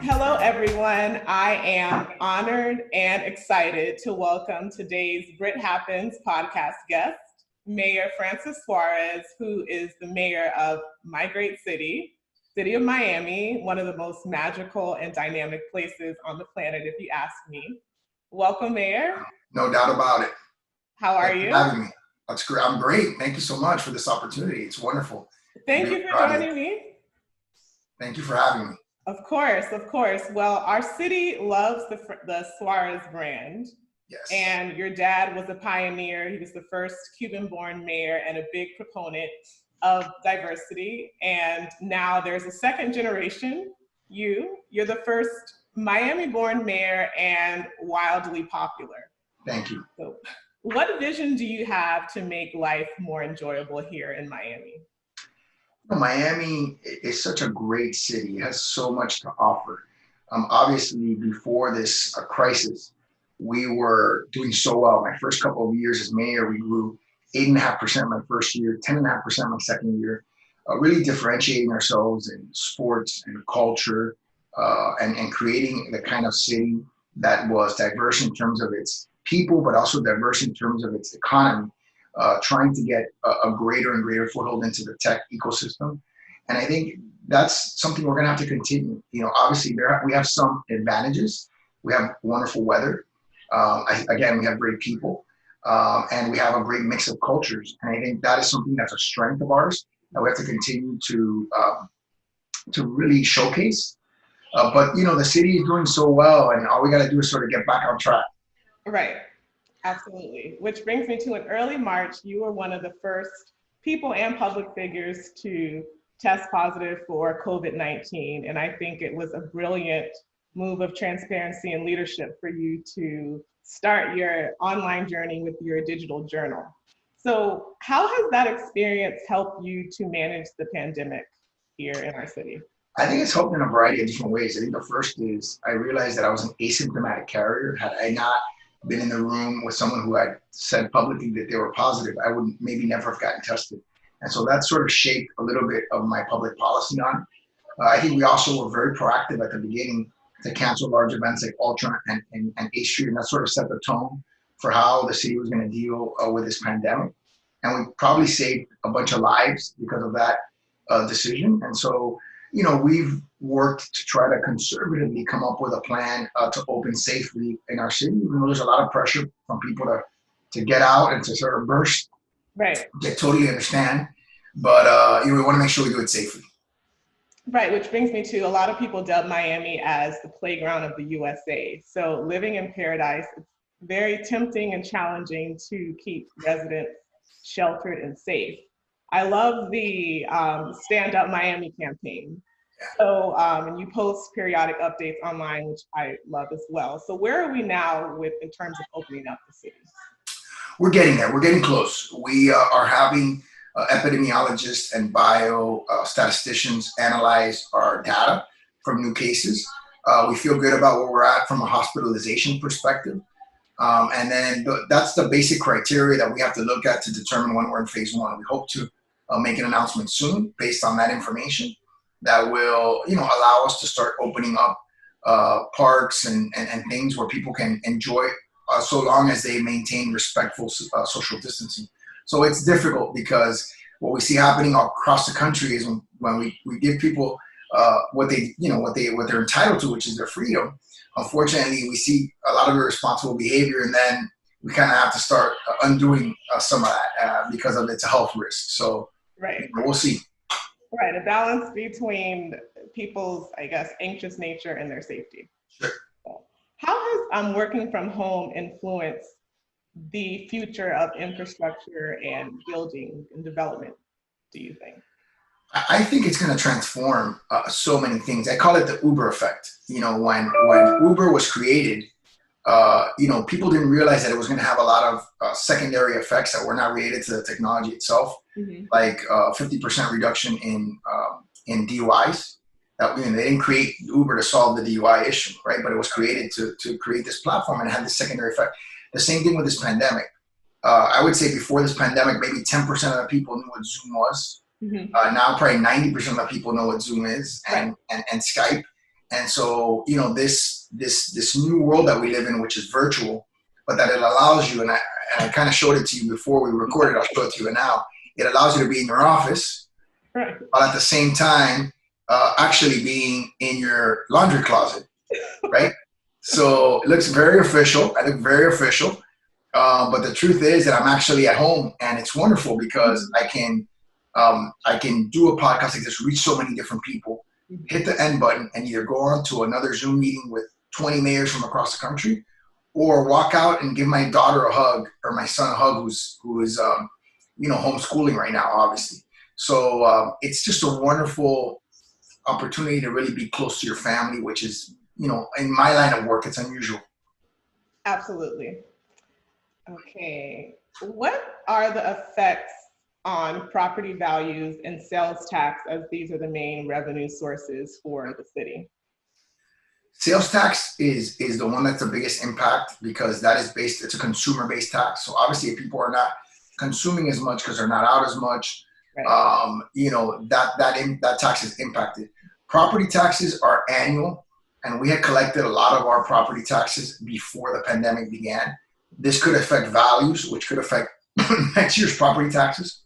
Hello, everyone. I am honored and excited to welcome today's Britt Happens podcast guest, Mayor Francis Suarez, who is the mayor of my great city of Miami, one of the most magical and dynamic places on the planet, if you ask me. Welcome, Mayor. No doubt about it. How are Thanks you? for having me. That's great. I'm great. Thank you so much for this opportunity. It's wonderful. Thank you for joining me. Thank you for having me. Of course, of course. Well, our city loves the Suarez brand. Yes. And your dad was a pioneer. He was the first Cuban-born mayor and a big proponent of diversity. And now there's a second generation. You're the first Miami-born mayor and wildly popular. Thank you. So what vision do you have to make life more enjoyable here in Miami? Miami is such a great city. It has so much to offer. Obviously, before this crisis, we were doing so well. My first couple of years as mayor, we grew 8.5% my first year, 10.5% my second year, really differentiating ourselves in sports and culture and creating the kind of city that was diverse in terms of its people, but also diverse in terms of its economy. Trying to get a greater and greater foothold into the tech ecosystem. And I think that's something we're going to have to continue. Obviously, we have some advantages. We have wonderful weather. Again, we have great people. And we have a great mix of cultures. And I think that is something that's a strength of ours that we have to continue to really showcase. But, the city is doing so well, and all we got to do is sort of get back on track. Right. Absolutely. Which brings me to in early March, you were one of the first people and public figures to test positive for COVID-19. And I think it was a brilliant move of transparency and leadership for you to start your online journey with your digital journal. So how has that experience helped you to manage the pandemic here in our city? I think it's helped in a variety of different ways. I think the first is I realized that I was an asymptomatic carrier. Had I not been in the room with someone who had said publicly that they were positive, I would maybe never have gotten tested. And so that sort of shaped a little bit of my public policy on it. I think we also were very proactive at the beginning to cancel large events like Ultra and A Street, and that sort of set the tone for how the city was going to deal with this pandemic. And we probably saved a bunch of lives because of that decision. And so, we've worked to try to conservatively come up with a plan to open safely in our city. There's a lot of pressure from people to get out and to sort of burst. Right. I totally understand. But, we want to make sure we do it safely. Right, which brings me to a lot of people dub Miami as the playground of the USA. So living in paradise, it's very tempting and challenging to keep residents sheltered and safe. I love the Stand Up Miami campaign. So, and you post periodic updates online, which I love as well. So where are we now in terms of opening up the city? We're getting there. We're getting close. We are having epidemiologists and biostatisticians analyze our data from new cases. We feel good about where we're at from a hospitalization perspective. And then that's the basic criteria that we have to look at to determine when we're in phase one. We hope to make an announcement soon based on that information that will, allow us to start opening up parks and things where people can enjoy so long as they maintain respectful social distancing. So it's difficult because what we see happening across the country is when we give people what they're entitled to, which is their freedom. Unfortunately, we see a lot of irresponsible behavior, and then we kind of have to start undoing some of that because of its a health risk. So right. We'll see. Right, a balance between people's, I guess, anxious nature and their safety. Sure. How has working from home influenced the future of infrastructure and building and development, do you think? I think it's going to transform so many things. I call it the Uber effect. When Uber was created, people didn't realize that it was going to have a lot of secondary effects that were not related to the technology itself, like 50% reduction in DUIs. They didn't create Uber to solve the DUI issue, right? But it was created to create this platform and had this secondary effect. The same thing with this pandemic. I would say before this pandemic, maybe 10% of the people knew what Zoom was. Now probably 90% of people know what Zoom is and Skype. And so, this new world that we live in, which is virtual, but that it allows you, and I kind of showed it to you before we recorded, I'll show it to you now. It allows you to be in your office, but at the same time, actually being in your laundry closet, right? So it looks very official. I look very official. But the truth is that I'm actually at home, and it's wonderful because I can do a podcast like this, reach so many different people, hit the end button, and either go on to another Zoom meeting with 20 mayors from across the country, or walk out and give my daughter a hug or my son a hug, who is homeschooling right now, obviously. So it's just a wonderful opportunity to really be close to your family, which is, in my line of work, it's unusual. Absolutely. Okay. What are the effects on property values and sales tax, as these are the main revenue sources for the city? Sales tax is the one that's the biggest impact, because that is it's a consumer-based tax. So obviously if people are not consuming as much because they're not out as much, that tax is impacted. Property taxes are annual, and we had collected a lot of our property taxes before the pandemic began. This could affect values, which could affect next year's property taxes.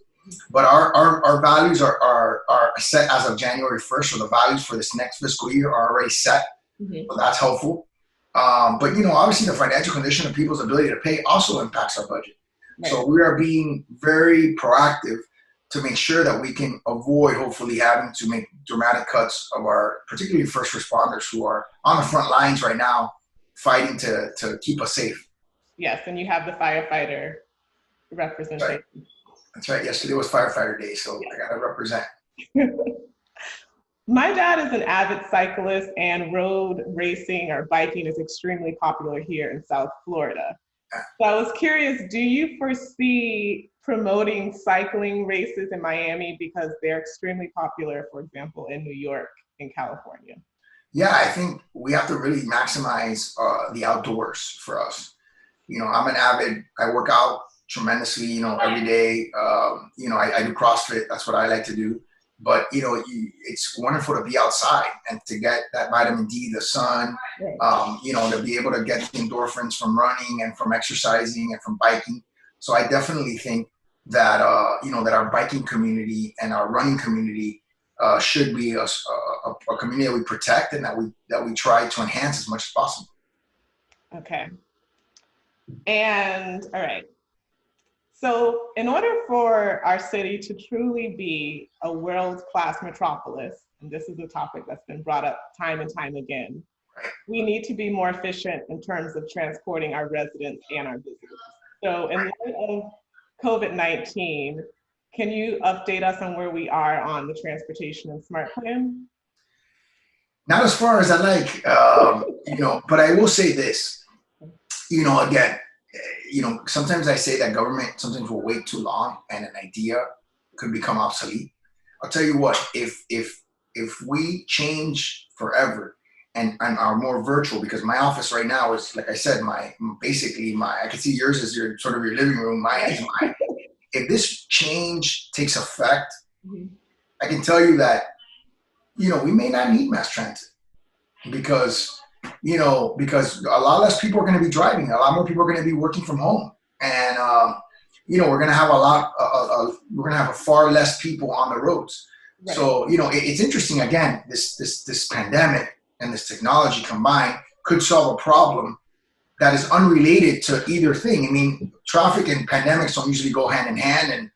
But our values are set as of January 1st. So the values for this next fiscal year are already set. So that's helpful. But, obviously the financial condition of people's ability to pay also impacts our budget. Right. So we are being very proactive to make sure that we can avoid, hopefully, having to make dramatic cuts of our, particularly first responders who are on the front lines right now fighting to keep us safe. Yes, and you have the firefighter representation. Right. That's right. Yesterday was firefighter day, so I got to represent. My dad is an avid cyclist, and road racing or biking is extremely popular here in South Florida. So I was curious, do you foresee promoting cycling races in Miami, because they're extremely popular, for example, in New York and California? Yeah, I think we have to really maximize the outdoors for us. I'm an avid, I work out tremendously, every day. I do CrossFit. That's what I like to do. But, it's wonderful to be outside and to get that vitamin D, the sun, to be able to get the endorphins from running and from exercising and from biking. So I definitely think that, that our biking community and our running community should be a community that we protect and that we try to enhance as much as possible. Okay. And all right. So in order for our city to truly be a world-class metropolis, and this is a topic that's been brought up time and time again, we need to be more efficient in terms of transporting our residents and our visitors. So in light of COVID-19, can you update us on where we are on the transportation and smart plan? Not as far as I like, but I will say this, again, sometimes I say that government sometimes will wait too long and an idea could become obsolete. I'll tell you what, if we change forever and are more virtual, because my office right now is, like I said, I can see yours as your sort of your living room, mine is mine. If this change takes effect, I can tell you that, we may not need mass transit because a lot less people are going to be driving. A lot more people are going to be working from home. And, we're going to have we're going to have far less people on the roads. Right. So, it's interesting. Again, this pandemic and this technology combined could solve a problem that is unrelated to either thing. I mean, traffic and pandemics don't usually go hand in hand, and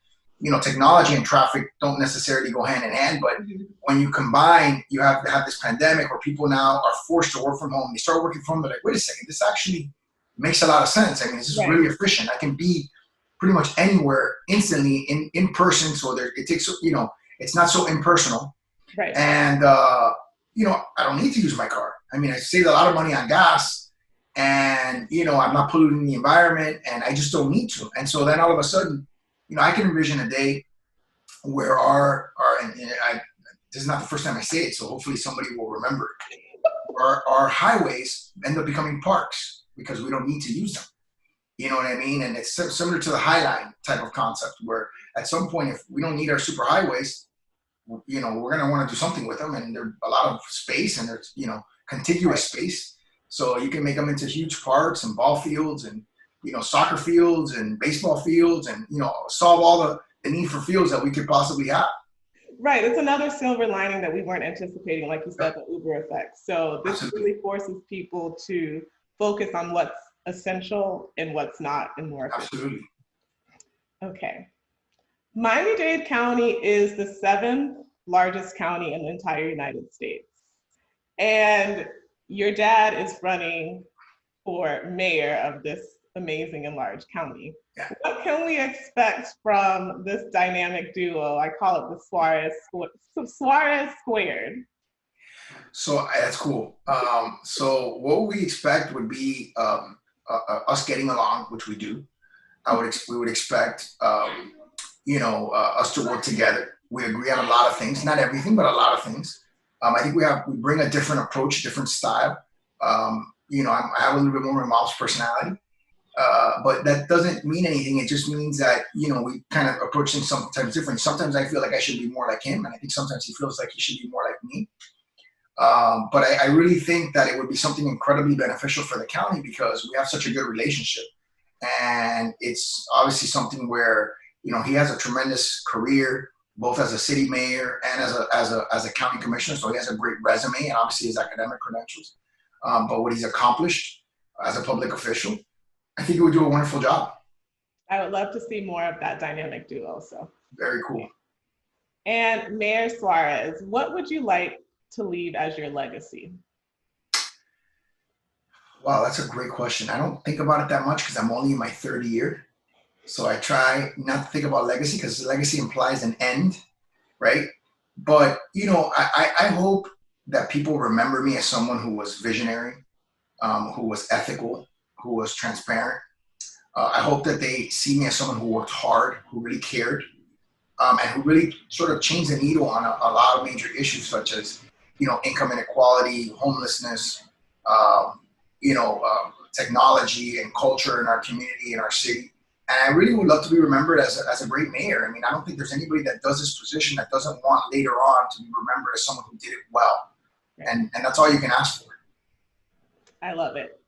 technology and traffic don't necessarily go hand in hand. But when you combine, you have to have this pandemic where people now are forced to work from home. They start working from home. They're like, wait a second, this actually makes a lot of sense. I mean, this is really efficient. I can be pretty much anywhere instantly in person. So it takes, it's not so impersonal. Right. And, I don't need to use my car. I mean, I saved a lot of money on gas, and, I'm not polluting the environment, and I just don't need to. And so then all of a sudden, I can envision a day where this is not the first time I say it, so hopefully somebody will remember it. Our highways end up becoming parks because we don't need to use them. You know what I mean? And it's similar to the High Line type of concept, where at some point, if we don't need our super highways, we're going to want to do something with them, and there's a lot of space, and there's, contiguous space. So you can make them into huge parks and ball fields and, soccer fields and baseball fields, and, solve all the need for fields that we could possibly have. Right. It's another silver lining that we weren't anticipating, like you said, the Uber effect. So this really forces people to focus on what's essential and what's not and more efficient. Absolutely. Okay. Miami-Dade County is the 7th largest county in the entire United States. And your dad is running for mayor of this amazing and large county. Yeah. What can we expect from this dynamic duo? I call it the Suarez squared. So that's cool. So what we expect would be us getting along, which we do. We would expect us to work together. We agree on a lot of things, not everything, but a lot of things. I think we bring a different approach, different style. I have a little bit more of a mom's personality, but that doesn't mean anything. It just means that, we kind of approach things sometimes different. Sometimes I feel like I should be more like him, and I think sometimes he feels like he should be more like me. But I really think that it would be something incredibly beneficial for the county because we have such a good relationship. And it's obviously something where, he has a tremendous career, both as a city mayor and as a county commissioner. So he has a great resume and obviously his academic credentials. But what he's accomplished as a public official, I think he would do a wonderful job. I would love to see more of that dynamic duo. So very cool. And Mayor Suarez, what would you like to leave as your legacy? Wow, that's a great question. I don't think about it that much because I'm only in my third year. So I try not to think about legacy because legacy implies an end, right? But, I hope that people remember me as someone who was visionary, who was ethical, who was transparent. I hope that they see me as someone who worked hard, who really cared, and who really sort of changed the needle on a lot of major issues such as, income inequality, homelessness, technology and culture in our community, in our city. And I really would love to be remembered as a great mayor. I mean, I don't think there's anybody that does this position that doesn't want later on to be remembered as someone who did it well. And that's all you can ask for. I love it.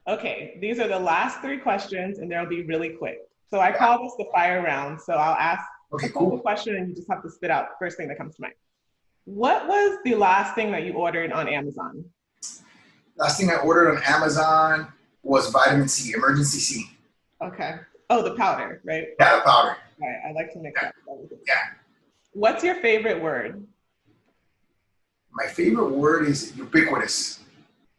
Okay, these are the last 3 questions and they'll be really quick. So I call this the fire round. So I'll ask a question and you just have to spit out the first thing that comes to mind. What was the last thing that you ordered on Amazon? Last thing I ordered on Amazon was vitamin C, emergency C. Okay. Oh, the powder, right? Yeah, the powder. All right, I like to mix that with everything. Yeah. What's your favorite word? My favorite word is ubiquitous.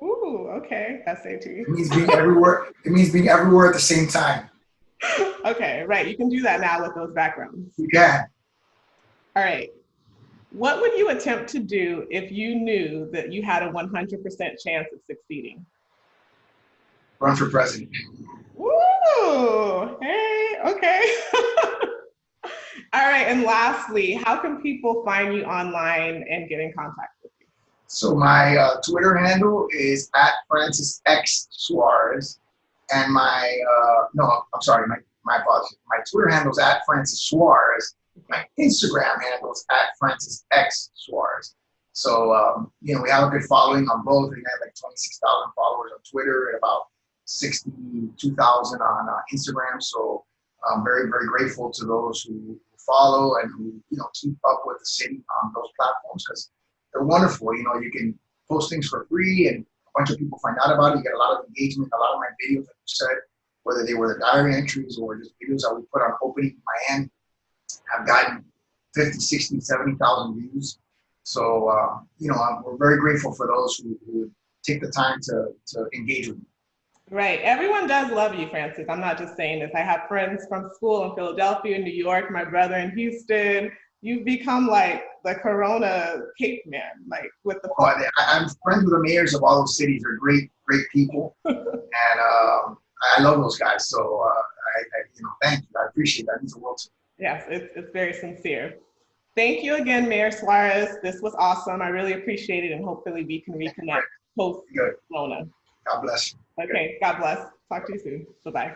Ooh, okay. SAT. It means being everywhere. It means being everywhere at the same time. Okay, right. You can do that now with those backgrounds. You can. All right. What would you attempt to do if you knew that you had a 100% chance of succeeding? Run for president. Ooh, hey, okay. All right, and lastly, how can people find you online and get in contact with you? So my Twitter handle is @FrancisXSuarez, and my apologies. My Twitter handle is @FrancisSuarez. My Instagram handle is @FrancisXSuarez. So we have a good following on both. We have like 26,000 followers on Twitter and about 62,000 on Instagram. So I'm very, very grateful to those who follow and who keep up with the city on those platforms because they're wonderful. You can post things for free and a bunch of people find out about it. You get a lot of engagement. A lot of my videos, like you said, whether they were the diary entries or just videos that we put on opening Miami, have gotten 50, 60, 70,000 views. So, we're very grateful for those who take the time to engage with me. Right. Everyone does love you, Francis. I'm not just saying this. I have friends from school in Philadelphia, New York, my brother in Houston. You've become like the Corona Cape man, like with the. I'm friends with the mayors of all those cities. They're great, great people. And I love those guys. So, thank you. I appreciate that. It means the world to me. Yes, it's very sincere. Thank you again, Mayor Suarez. This was awesome. I really appreciate it, and hopefully we can reconnect post-Corona. God bless you. Okay, God bless. Talk to you soon. Bye-bye.